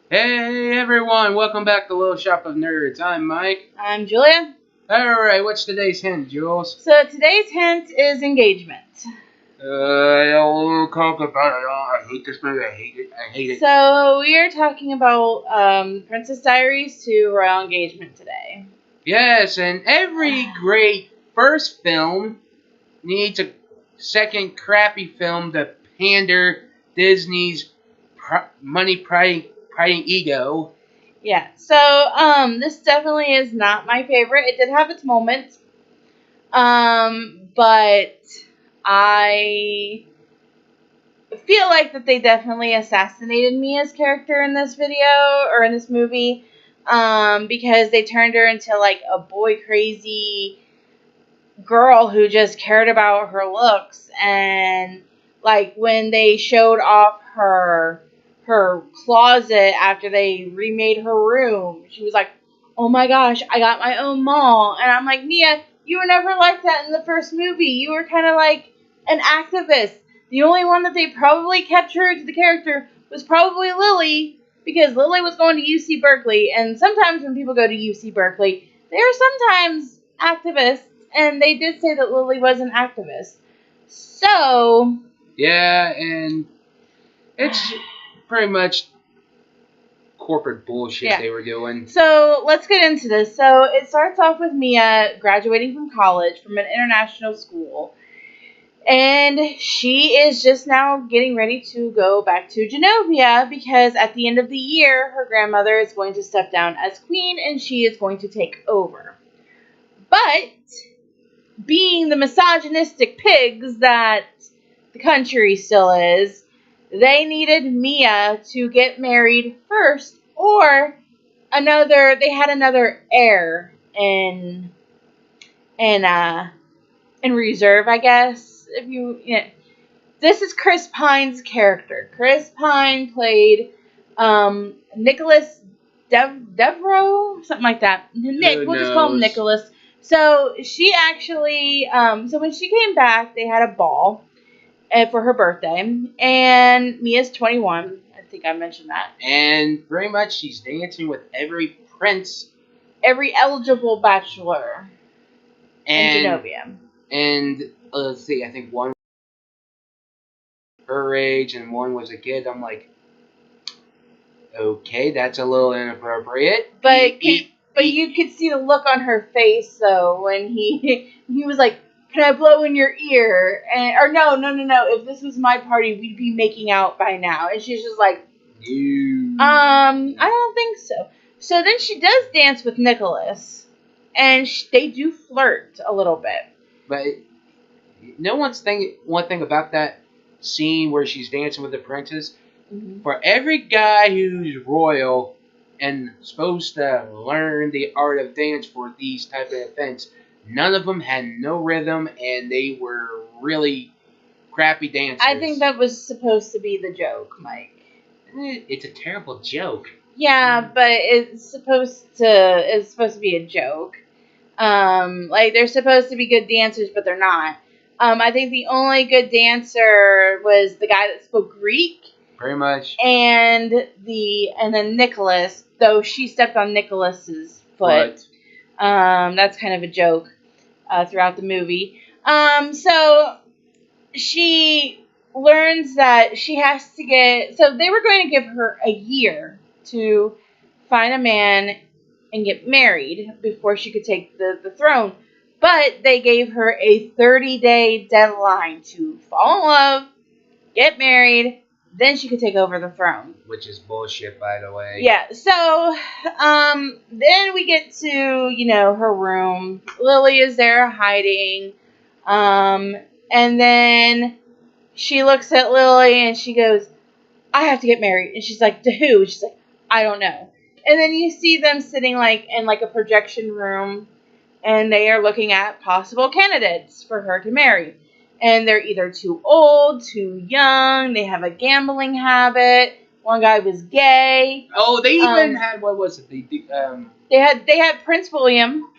Hey everyone, welcome back to Little Shop of Nerds. I'm Mike. I'm Julia. Alright, what's today's hint, Jules? So today's hint is engagement. I don't talk about it all. I hate this movie. I hate it. So we are talking about Princess Diaries to Royal Engagement today. Yes, and every great first film needs a second crappy film to pander Disney's money-priding ego. Yeah. So this definitely is not my favorite. It did have its moments. But I feel like that they definitely assassinated Mia's character in this video or in this movie. Because they turned her into like a boy crazy girl who just cared about her looks, and like when they showed off her closet after they remade her room, she was like, oh my gosh, I got my own mall. And I'm like, Mia, you were never like that in the first movie. You were kind of like an activist. The only one that they probably kept true to the character was probably Lily, because Lily was going to UC Berkeley, and sometimes when people go to UC Berkeley, they are sometimes activists, and they did say that Lily was an activist. So Yeah, and it's pretty much corporate bullshit they were doing. So let's get into this. So it starts off with Mia graduating from college from an international school. And she is just now getting ready to go back to Genovia because at the end of the year, her grandmother is going to step down as queen and she is going to take over. But being the misogynistic pigs that the country still is, they needed Mia to get married first, or they had another heir in reserve, I guess. This is Chris Pine's character. Chris Pine played Nicholas Devereaux, something like that. Nick, we'll just call him Nicholas. So she actually, so when she came back, they had a ball for her birthday, and Mia's 21. I think I mentioned that. And pretty much she's dancing with every prince, every eligible bachelor in Genovia. And let's see, I think one her age and one was a kid. I'm like, okay, that's a little inappropriate. But you could see the look on her face though when he was like, "Can I blow in your ear?" Or no. If this was my party, we'd be making out by now. And she's just like, I don't think so. So then she does dance with Nicholas, and they do flirt a little bit. But one thing about that scene where she's dancing with the princess. Mm-hmm. For every guy who's royal and supposed to learn the art of dance for these type of events, none of them had no rhythm, and they were really crappy dancers. I think that was supposed to be the joke, Mike. It's a terrible joke. Yeah, but it's supposed to be a joke. Like they're supposed to be good dancers, but they're not. I think the only good dancer was the guy that spoke Greek. Pretty much. And then Nicholas, though she stepped on Nicholas's foot. That's kind of a joke throughout the movie. So she learns that she has to get. So they were going to give her a year to find a man and get married before she could take the throne. But they gave her a 30-day deadline to fall in love, get married, then she could take over the throne. Which is bullshit, by the way. Yeah, so then we get to, her room. Lily is there hiding. And then she looks at Lily and she goes, I have to get married. And she's like, to who? And she's like, I don't know. And then you see them sitting in a projection room, and they are looking at possible candidates for her to marry. And they're either too old, too young, they have a gambling habit. One guy was gay. Oh, they even had, what was it? They had Prince William.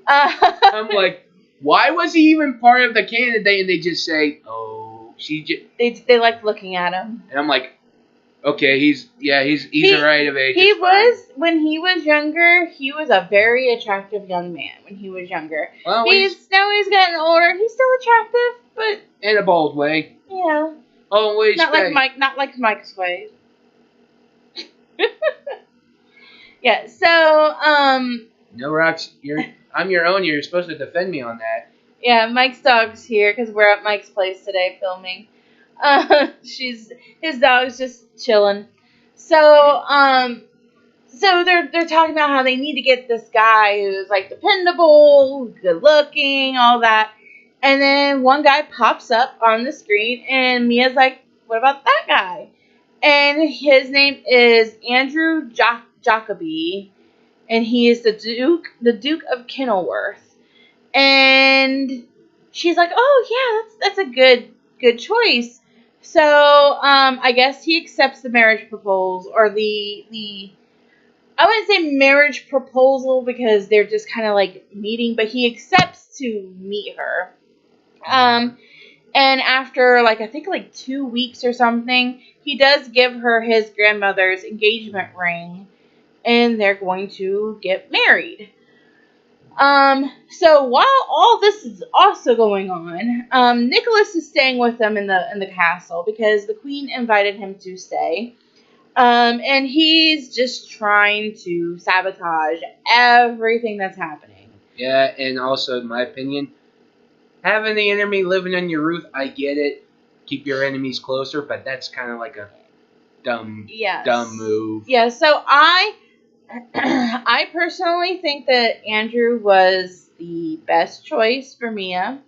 I'm like, why was he even part of the candidate? And they just say, oh, she just... They liked looking at him. And I'm like, Okay, he's the right of age. He it's fine. was, when he was younger, he was a very attractive young man when he was younger. Well, Now he's gotten older. He's still attractive, but in a bold way. yeah, Oh, wait, not like Mike's way. Yeah. So no, Rox, I'm your own. You're supposed to defend me on that. yeah, Mike's dog's here because we're at Mike's place today filming. His dog's just chilling. So they're talking about how they need to get this guy who's like dependable, good looking, all that. And then one guy pops up on the screen, and Mia's like, "What about that guy?" And his name is Andrew Jacoby, and he is the Duke of Kenilworth. And she's like, "Oh yeah, that's a good choice." So I guess he accepts the marriage proposal, or the I wouldn't say marriage proposal because they're just kind of like meeting, but he accepts to meet her. And after I think 2 weeks or something, he does give her his grandmother's engagement ring, and they're going to get married. So while all this is also going on, Nicholas is staying with them in the castle because the queen invited him to stay. And he's just trying to sabotage everything that's happening. Yeah, and also, in my opinion, having the enemy living on your roof, I get it. Keep your enemies closer, but that's kind of like a dumb move. Yeah, so I personally think that Andrew was the best choice for Mia.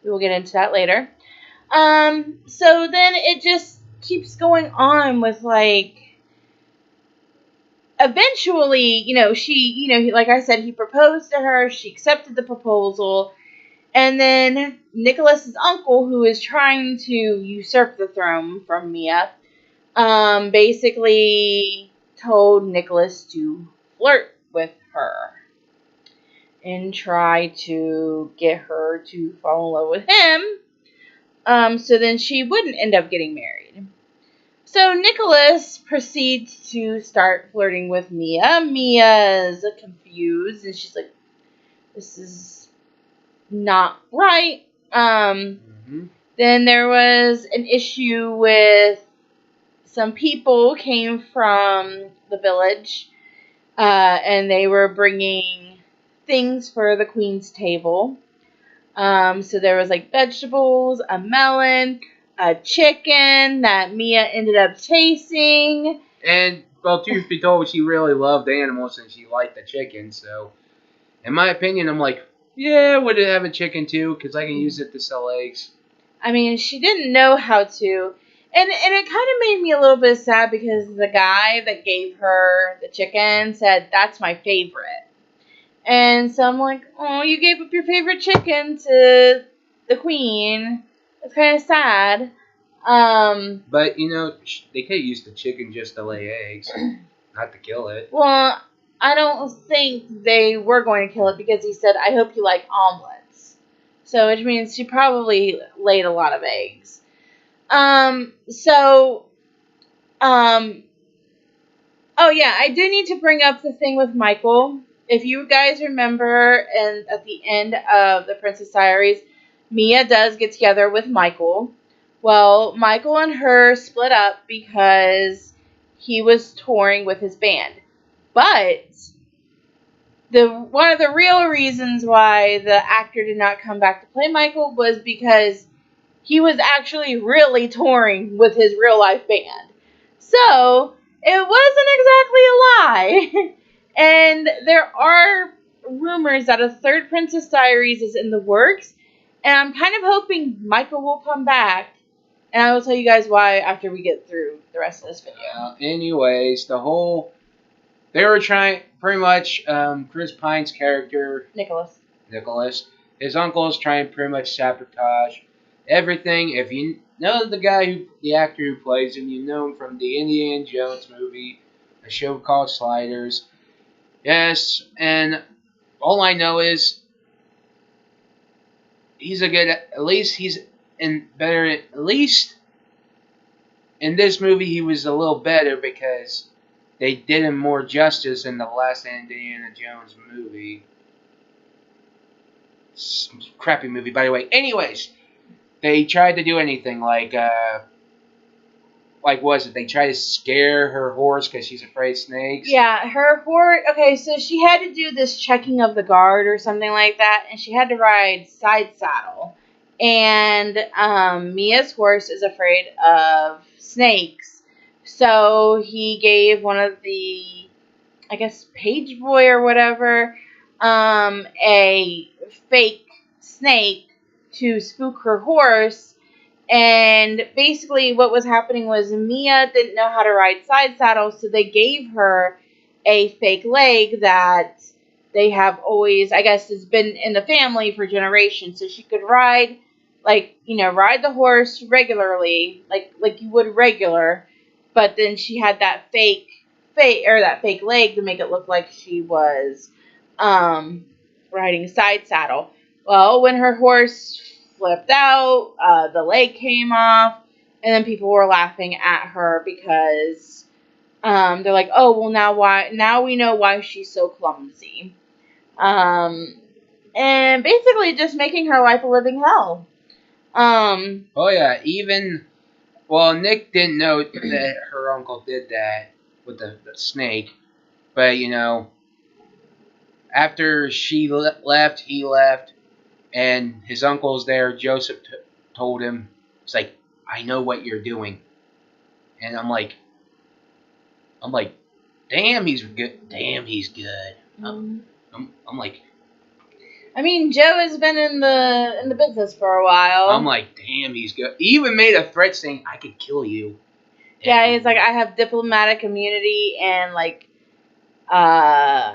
We will get into that later. So then it just keeps going on with eventually, she, like I said, he proposed to her. She accepted the proposal. And then Nicholas's uncle, who is trying to usurp the throne from Mia, basically told Nicholas to flirt with her and try to get her to fall in love with him, so then she wouldn't end up getting married. So Nicholas proceeds to start flirting with Mia. Mia's confused, and she's like, "This is not right." Then there was an issue with some people came from the village, and they were bringing things for the queen's table. So there was vegetables, a melon, a chicken that Mia ended up chasing. And, well, truth be told, she really loved animals and she liked the chicken. So, in my opinion, I'm like, yeah, would it have a chicken too? Because I can use it to sell eggs. I mean, she didn't know how to. And it kind of made me a little bit sad because the guy that gave her the chicken said, "That's my favorite." And so I'm like, "Oh, you gave up your favorite chicken to the queen. It's kind of sad." But, they could use the chicken just to lay eggs, not to kill it. Well, I don't think they were going to kill it because he said, "I hope you like omelets." So, which means she probably laid a lot of eggs. Oh yeah, I do need to bring up the thing with Michael. If you guys remember, and at the end of the Princess Diaries, Mia does get together with Michael. Well, Michael and her split up because he was touring with his band. But one of the real reasons why the actor did not come back to play Michael was because he was actually really touring with his real life band. So, it wasn't exactly a lie. And there are rumors that a third Princess Diaries is in the works. And I'm kind of hoping Michael will come back. And I will tell you guys why after we get through the rest of this video. Anyways, they were trying, pretty much, Chris Pine's character, Nicholas, his uncle is trying to pretty much sabotage everything. If you know the actor who plays him, you know him from the Indiana Jones movie, a show called Sliders. Yes, and all I know is he's a good, at least he's in better, at least in this movie he was a little better because they did him more justice in the last Indiana Jones movie. Crappy movie, by the way. Anyways, they tried to do anything like was it? They tried to scare her horse because she's afraid of snakes. Yeah, her horse. Okay, so she had to do this checking of the guard or something like that, and she had to ride side saddle. And Mia's horse is afraid of snakes, so he gave one of the, I guess, page boy or whatever, a fake snake to spook her horse. And basically, what was happening was Mia didn't know how to ride side saddle, so they gave her a fake leg that they have always, I guess, has been in the family for generations. So she could ride, ride the horse regularly, like you would regular, but then she had that fake leg to make it look like she was riding side saddle. Well, when her horse flipped out, the leg came off, and then people were laughing at her because they're like, "Oh, well, now we know why she's so clumsy," and basically just making her life a living hell. Oh yeah, Nick didn't know that her uncle did that with the snake, but after she left, he left, and his uncle's there. Joseph told him, "It's like I know what you're doing," and I'm like, damn, he's good. Damn, he's good. I'm like, I mean, Joe has been in the business for a while. I'm like, damn, he's good. He even made a threat saying, "I could kill you." Yeah, he's like, I have diplomatic immunity and I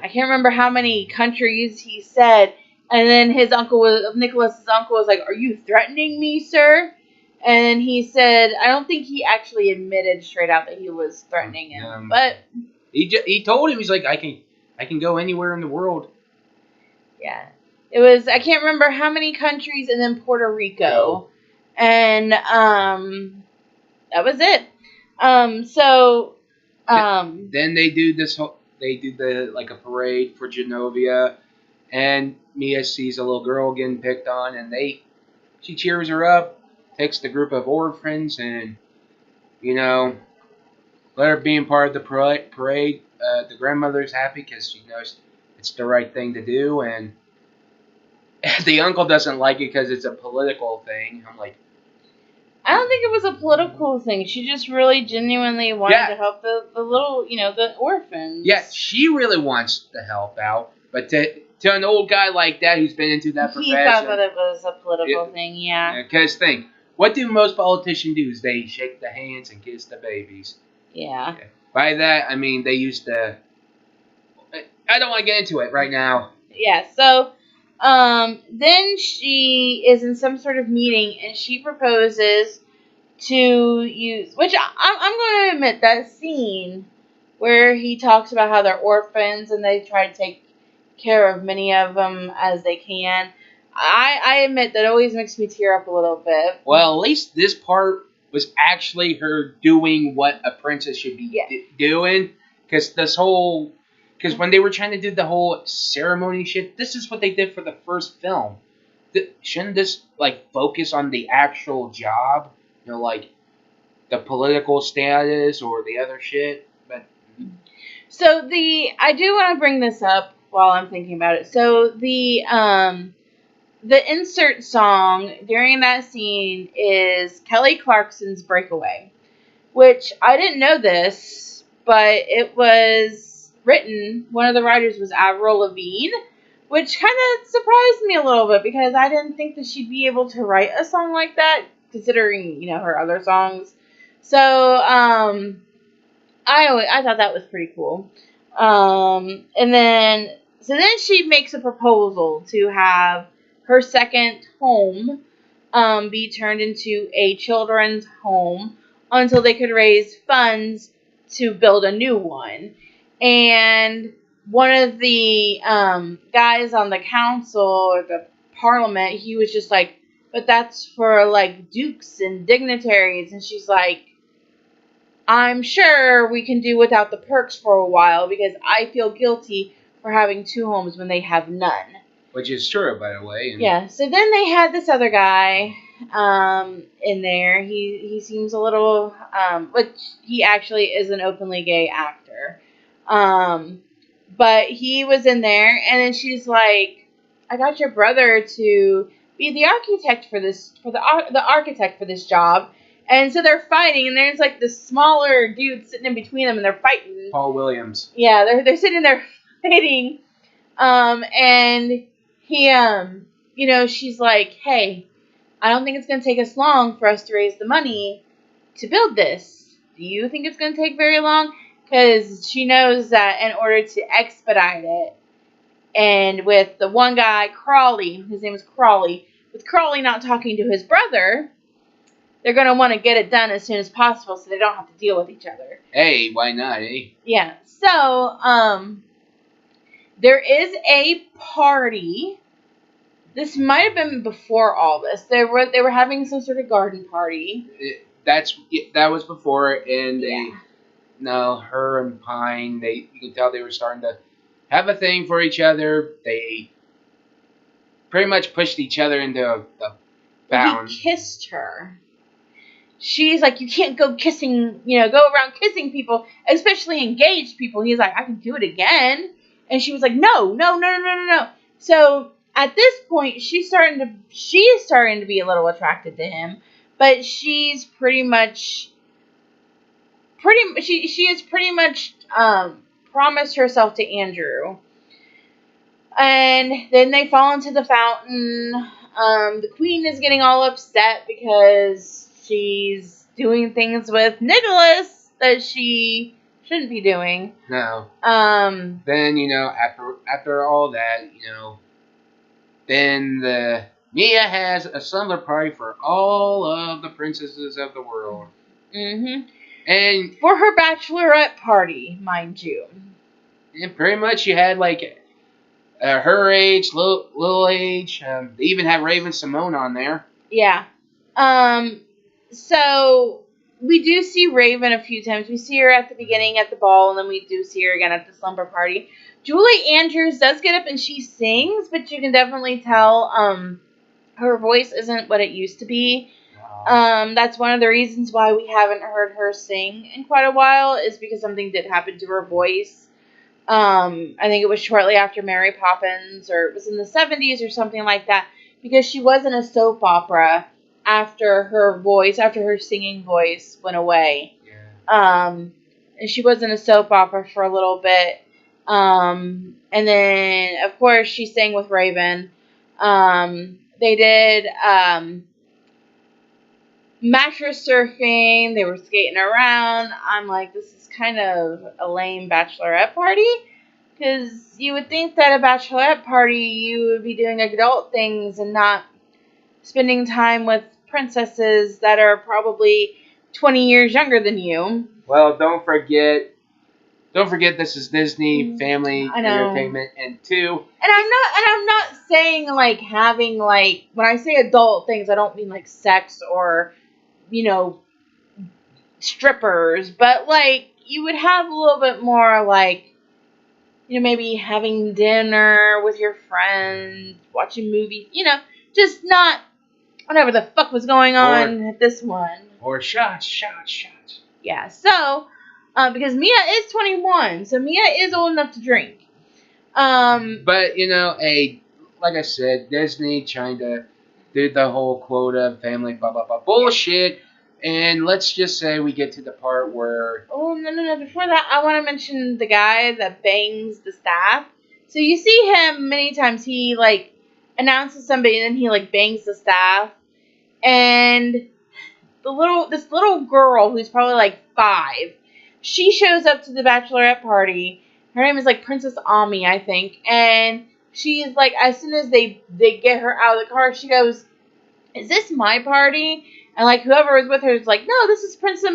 can't remember how many countries he said. And then Nicholas's uncle was like, "Are you threatening me, sir?" And then he said, I don't think he actually admitted straight out that he was threatening him, but he told him, he's like, I can go anywhere in the world. Yeah, it was, I can't remember how many countries, and then Puerto Rico, and that was it. Then they do a parade for Genovia, and Mia sees a little girl getting picked on, and she cheers her up, takes the group of orphans, and let her be part of the parade. The grandmother's happy because she knows it's the right thing to do, and the uncle doesn't like it because it's a political thing. I'm like, I don't think it was a political thing. She just really genuinely wanted to help the little, the orphans. Yeah, she really wants to help out, but to an old guy like that who's been into that profession, he thought that it was a political thing. Yeah. Because think, what do most politicians do? Is they shake the hands and kiss the babies. Yeah. By that, I mean they used to. I don't want to get into it right now. Yeah. So, then she is in some sort of meeting, and she proposes to use, which I'm going to admit, that scene where he talks about how they're orphans and they try to take care of many of them as they can. I admit that always makes me tear up a little bit. Well, at least this part was actually her doing what a princess should be doing. Because when they were trying to do the whole ceremony shit, this is what they did for the first film. Shouldn't this focus on the actual job? Like the political status or the other shit? But so I do want to bring this up while I'm thinking about it. So the insert song during that scene is Kelly Clarkson's Breakaway, which I didn't know this, but it was written, one of the writers was Avril Lavigne, which kind of surprised me a little bit because I didn't think that she'd be able to write a song like that, considering, her other songs. So, I thought that was pretty cool. And then she makes a proposal to have her second home be turned into a children's home until they could raise funds to build a new one. And one of the guys on the council or the parliament, he was just like, but that's for dukes and dignitaries. And she's like, I'm sure we can do without the perks for a while because I feel guilty for having 2 homes when they have none. Which is true, by the way. And yeah, so then they had this other guy in there. He seems a little, which he actually is an openly gay actor. But he was in there, and then she's like, I got your brother to be the architect for this, the architect for this job. And so they're fighting, and there's like this smaller dude sitting in between them, and they're fighting. Paul Williams. Yeah, they're sitting there fighting. And he, she's like, hey, I don't think it's going to take us long for us to raise the money to build this. Do you think it's going to take very long? Because she knows that in order to expedite it, and with the one guy, Crawley, his name is Crawley, with Crawley not talking to his brother, they're going to want to get it done as soon as possible so they don't have to deal with each other. Hey, why not, eh? Yeah, so, there is a party. This might have been before all this. They were having some sort of garden party. That was before, and Yeah. her and Pine, you can tell they were starting to have a thing for each other. They pretty much pushed each other into the bound. He kissed her. She's like, you can't go kissing, go around kissing people, especially engaged people. He's like, I can do it again. And she was like, no. So at this point, she's starting to be a little attracted to him, but she's she has pretty much promised herself to Andrew. And then they fall into the fountain. The queen is getting all upset because she's doing things with Nicholas that she shouldn't be doing. No. Um. Then, after all that, then Mia has a slumber party for all of the princesses of the world. Mm-hmm. And for her bachelorette party, mind you. And pretty much you had like her age, little age. They even had Raven Simone on there. Yeah. So we do see Raven a few times. We see her at the beginning at the ball, and then we do see her again at the slumber party. Julie Andrews does get up and she sings, but you can definitely tell her voice isn't what it used to be. That's one of the reasons why we haven't heard her sing in quite a while, is because something did happen to her voice. I think it was shortly after Mary Poppins, or it was in the 70s or something like that, because she was in a soap opera after her singing voice went away. Yeah. And she was in a soap opera for a little bit. And then, of course, she sang with Raven. They did mattress surfing. They were skating around. I'm like, this is kind of a lame bachelorette party, because you would think that a bachelorette party you would be doing adult things and not spending time with princesses that are probably 20 years younger than you. Well, don't forget this is Disney Family Entertainment, and I'm not saying like having like, when I say adult things, I don't mean like sex or strippers, but like you would have a little bit more like, maybe having dinner with your friends, watching movies, just not whatever the fuck was going on at this one. Or shots. Yeah, so, because Mia is 21, so Mia is old enough to drink. But, like I said, Disney trying to do the whole quota, family, blah, blah, blah, bullshit. And let's just say we get to the part where... Oh, no. Before that, I want to mention the guy that bangs the staff. So you see him many times. He, like, announces somebody, and then he, like, bangs the staff. And this little girl, who's probably, like, 5, she shows up to the bachelorette party. Her name is, like, Princess Ami, I think. And she's, like, as soon as they get her out of the car, she goes, is this my party? And, like, whoever was with her is like, no, this is Princess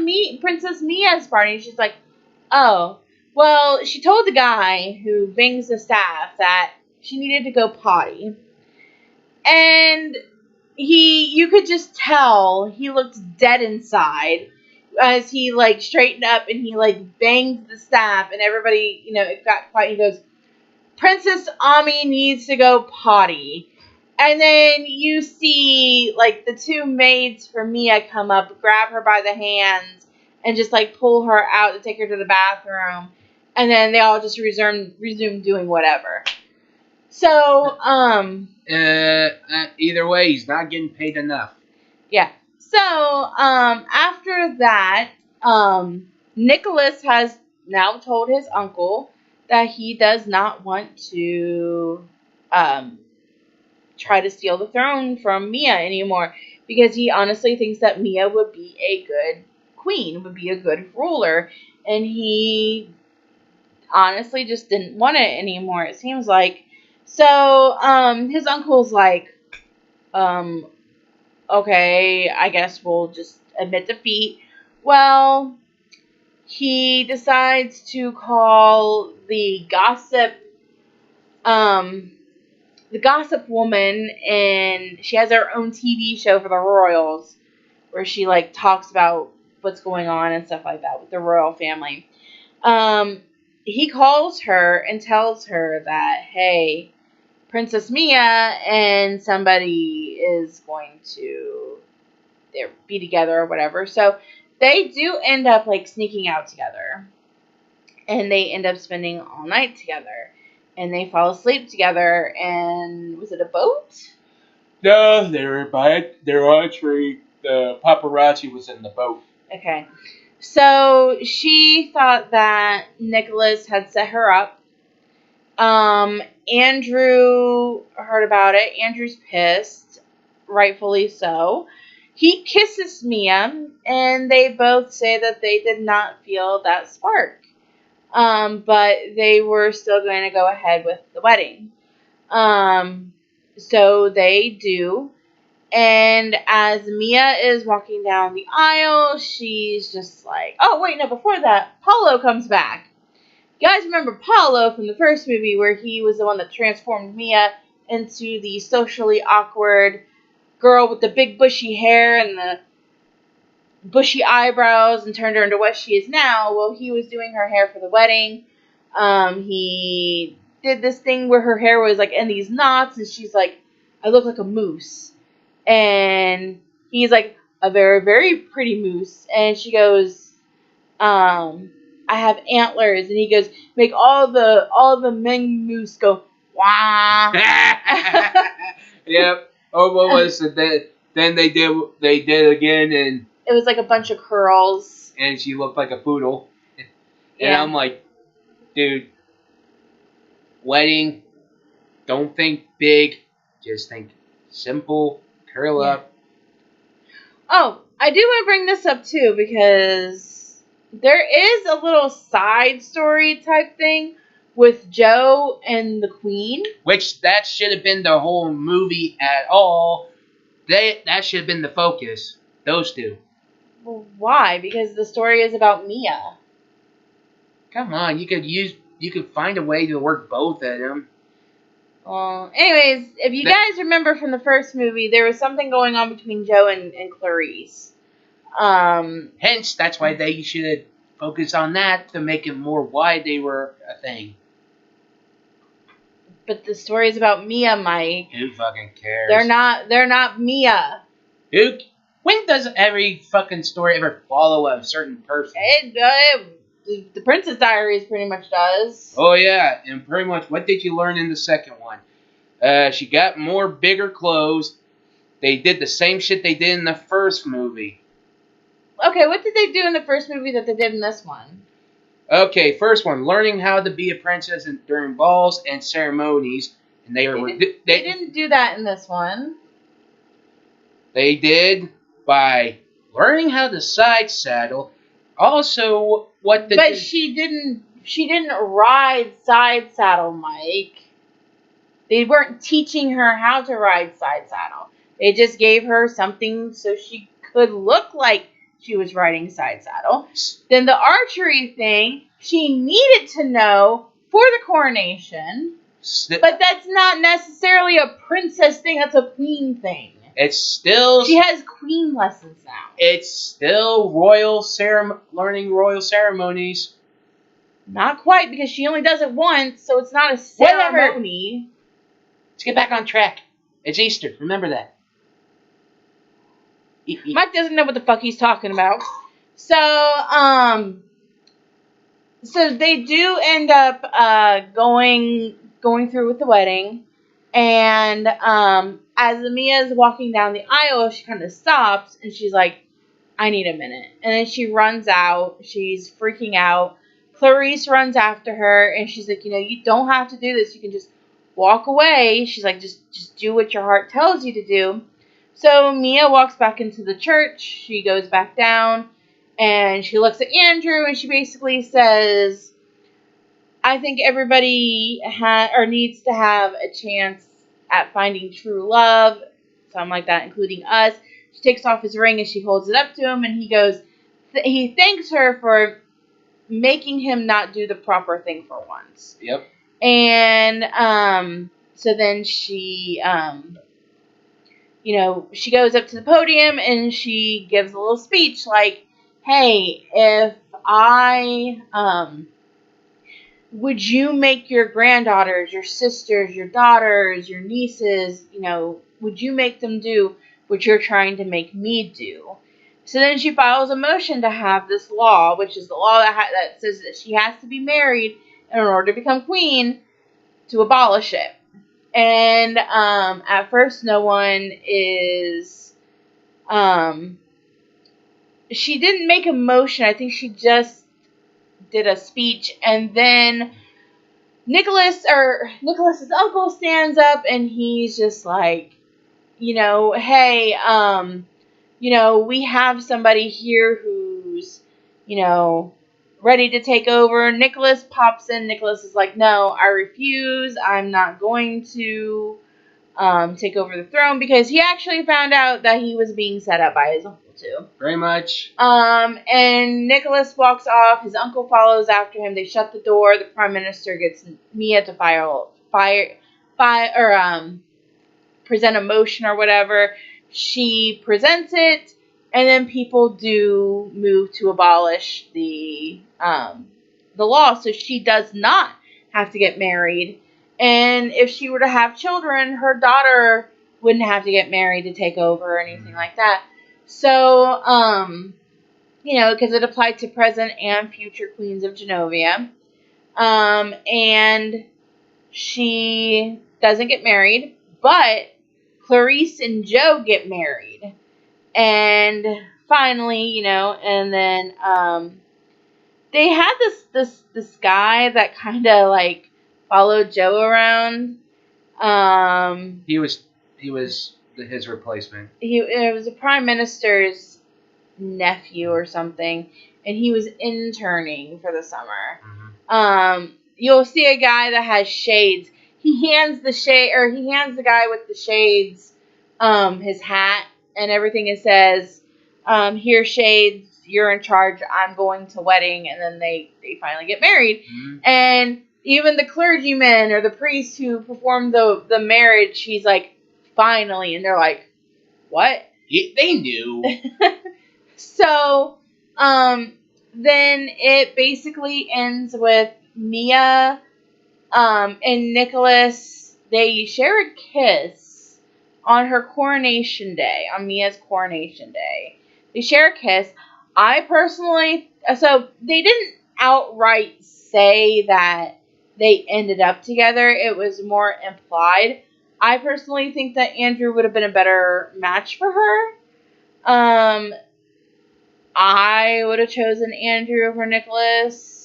Mia's party. And she's like, oh. Well, she told the guy who bangs the staff that she needed to go potty. And you could just tell he looked dead inside. as he like straightened up and he like banged the staff and everybody, it got quiet. He goes, Princess Ami needs to go potty. And then you see like the two maids for Mia come up, grab her by the hands, and just like pull her out to take her to the bathroom. And then they all just resume doing whatever. So, either way, he's not getting paid enough. Yeah. So, after that, Nicholas has now told his uncle that he does not want to, try to steal the throne from Mia anymore, because he honestly thinks that Mia would be a good queen, would be a good ruler, and he honestly just didn't want it anymore, it seems like. So, his uncle's like, okay, I guess we'll just admit defeat. Well, he decides to call the gossip woman, and she has her own TV show for the royals, where she like talks about what's going on and stuff like that with the royal family. He calls her and tells her that, hey, Princess Mia and somebody is going to be together or whatever. So they do end up like sneaking out together, and they end up spending all night together, and they fall asleep together. And was it a boat? No, they were on a tree. The paparazzi was in the boat. Okay. So she thought that Nicholas had set her up. Andrew heard about it. Andrew's pissed, rightfully so. He kisses Mia, and they both say that they did not feel that spark. But they were still going to go ahead with the wedding. So they do. And as Mia is walking down the aisle, she's just like, oh, wait, no, before that, Paulo comes back. You guys remember Paulo from the first movie, where he was the one that transformed Mia into the socially awkward girl with the big bushy hair and the bushy eyebrows and turned her into what she is now? Well, he was doing her hair for the wedding. He did this thing where her hair was like in these knots, and she's like, I look like a moose. And he's like, a very, very pretty moose. And she goes, I have antlers. And he goes, make all the men moose go, wah. Yep. Oh, what was it? Then they did again, and it was like a bunch of curls. And she looked like a poodle. And yeah. I'm like, dude, wedding, don't think big, just think simple, curl up. Oh, I do want to bring this up too, because there is a little side story type thing with Joe and the Queen. Which, that should have been the whole movie at all. That should have been the focus. Those two. Well, why? Because the story is about Mia. Come on, you could find a way to work both of them. Well, anyways, if you guys remember from the first movie, there was something going on between Joe and Clarice. Hence, that's why they should focus on that to make it more why they were a thing. But the story is about Mia, Mike. Who fucking cares? They're not Mia. When does every fucking story ever follow a certain person? The Princess Diaries pretty much does. Oh yeah, and pretty much what did you learn in the second one? She got more bigger clothes. They did the same shit they did in the first movie. Okay, what did they do in the first movie that they did in this one? Okay, first one, learning how to be a princess during balls and ceremonies. And they didn't do that in this one. They did by learning how to side saddle. Also, But she didn't ride side saddle, Mike. They weren't teaching her how to ride side saddle. They just gave her something so she could look like she was riding side saddle. Then the archery thing, she needed to know for the coronation. But that's not necessarily a princess thing. That's a queen thing. It's still... She has queen lessons now. It's still learning royal ceremonies. Not quite, because she only does it once, so it's not a ceremony. Whatever. Let's get back on track. It's Easter. Remember that. Mike doesn't know what the fuck he's talking about. So they do end up going through with the wedding, and as Mia is walking down the aisle, she kind of stops and she's like, "I need a minute," and then she runs out. She's freaking out. Clarice runs after her, and she's like, "You don't have to do this. You can just walk away." She's like, just do what your heart tells you to do. So Mia walks back into the church. She goes back down, and she looks at Andrew, and she basically says, "I think everybody needs to have a chance at finding true love," something like that, including us. She takes off his ring and she holds it up to him, and he goes, he thanks her for making him not do the proper thing for once. Yep. And so then she she goes up to the podium and she gives a little speech like, "Hey, if I would you make your granddaughters, your sisters, your daughters, your nieces, would you make them do what you're trying to make me do?" So then she files a motion to have this law, which is the law that says that she has to be married in order to become queen, to abolish it. And at first, no one is. She didn't make a motion. I think she just did a speech, and then Nicholas's uncle stands up, and he's just like, "Hey, we have somebody here who's, ready to take over." Nicholas pops in. Nicholas is like, "No, I refuse. I'm not going to take over the throne," because he actually found out that he was being set up by his uncle too. Very much. And Nicholas walks off. His uncle follows after him. They shut the door. The prime minister gets Mia to present a motion or whatever. She presents it, and then people do move to abolish the law, so she does not have to get married. And if she were to have children, her daughter wouldn't have to get married to take over or anything like that. So, because it applied to present and future queens of Genovia. And she doesn't get married, but Clarice and Joe get married. And finally, and then they had this guy that kind of like followed Joe around. He was his replacement. It was a prime minister's nephew or something, and he was interning for the summer. Mm-hmm. You'll see a guy that has shades. He hands the guy with the shades his hat and everything. It says, "Here, shades, you're in charge. I'm going to wedding," and then they finally get married. Mm-hmm. And even the clergyman or the priest who performed the marriage, he's like, "Finally," and they're like, "What?" They knew. So, then it basically ends with Mia, and Nicholas. They share a kiss on her coronation day, on Mia's coronation day. They share a kiss. So they didn't outright say that they ended up together. It was more implied. I personally think that Andrew would have been a better match for her. I would have chosen Andrew over Nicholas.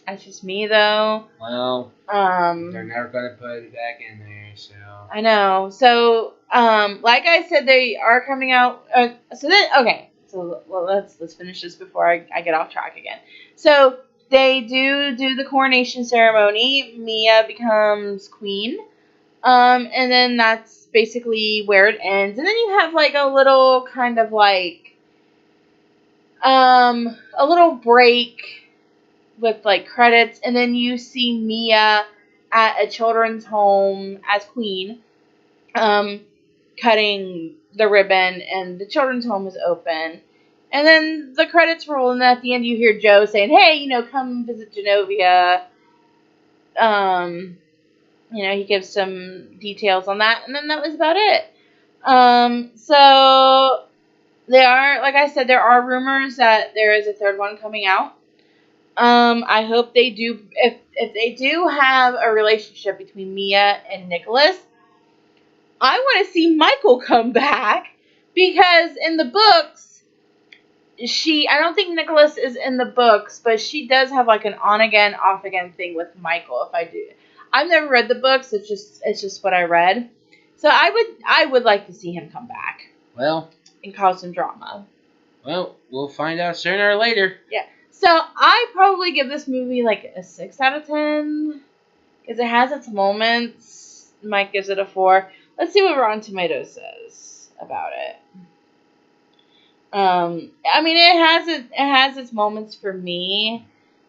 That's just me, though. Well, they're never gonna put it back in there, so. I know. So, like I said, they are coming out. So let's finish this before I get off track again. So they do the coronation ceremony. Mia becomes queen. And then that's basically where it ends. And then you have like a little kind of like a little break with like credits, and then you see Mia at a children's home as queen. And cutting the ribbon, and the children's home is open. And then the credits roll, and at the end you hear Joe saying, "Hey, come visit Genovia." He gives some details on that, and then that was about it. So like I said, there are rumors that there is a third one coming out. I hope they do. If they do have a relationship between Mia and Nicholas, I want to see Michael come back, because in the books, I don't think Nicholas is in the books, but she does have like an on again, off again thing with Michael. I've never read the books. It's just what I read. So I would like to see him come back. Well, and cause some drama. Well, we'll find out sooner or later. Yeah. So I probably give this movie like a 6 out of 10, because it has its moments. Mike gives it a 4. Let's see what Rotten Tomatoes says about it. I mean, it has its moments for me,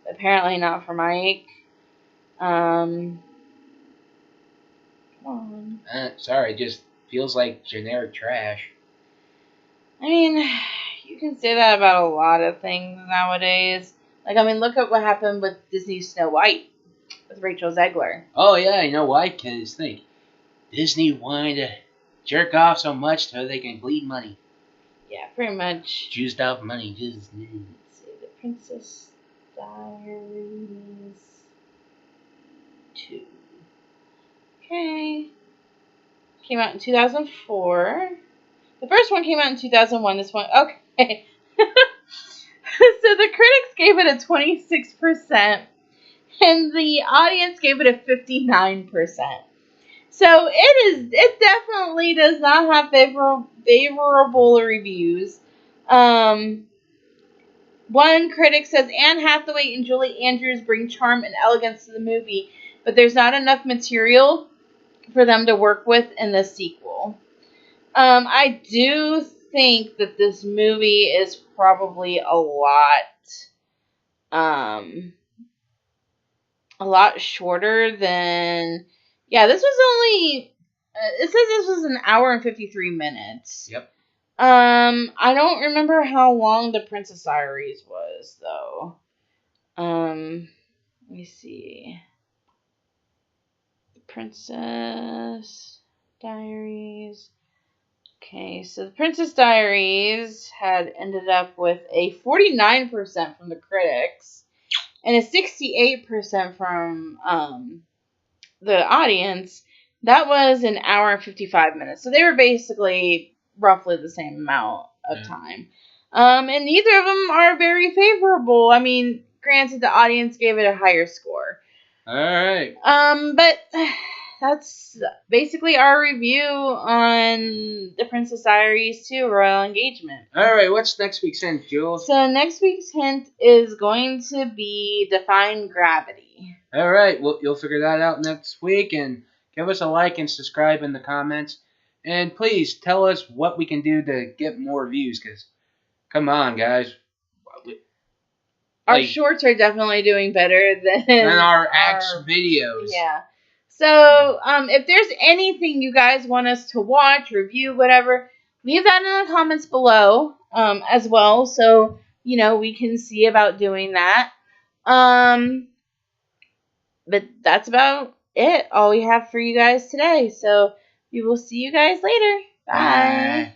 apparently not for Mike. Come on. Sorry, it just feels like generic trash. I mean, you can say that about a lot of things nowadays. Like, I mean, look at what happened with Disney's Snow White with Rachel Zegler. Oh, yeah, you know why? Because, think, Disney wanted to jerk off so much so they can bleed money. Yeah, pretty much. Juiced up money, Disney. Let's see, The Princess Diaries 2. Okay. Came out in 2004. The first one came out in 2001. This one, okay. So the critics gave it a 26%, and the audience gave it a 59%. So it definitely does not have favorable reviews. One critic says Anne Hathaway and Julie Andrews bring charm and elegance to the movie, but there's not enough material for them to work with in the sequel. I do think that this movie is probably a lot shorter than. Yeah, this was only. It says this was an hour and 53 minutes. Yep. I don't remember how long The Princess Diaries was, though. Let me see. The Princess Diaries. Okay, so The Princess Diaries had ended up with a 49% from the critics and a 68% from the audience. That was an hour and 55 minutes. So they were basically roughly the same amount of time. And neither of them are very favorable. I mean, granted, the audience gave it a higher score. All right. But that's basically our review on The Princess Diaries 2, Royal Engagement. All right, what's next week's hint, Jules? So next week's hint is going to be Defying Gravity. All right, well, you'll figure that out next week, and give us a like and subscribe in the comments. And please tell us what we can do to get more views, because, come on, guys. Our shorts are definitely doing better than our videos. Yeah. So, if there's anything you guys want us to watch, review, whatever, leave that in the comments below, as well, so, we can see about doing that. But that's about it, all we have for you guys today. So, we will see you guys later. Bye.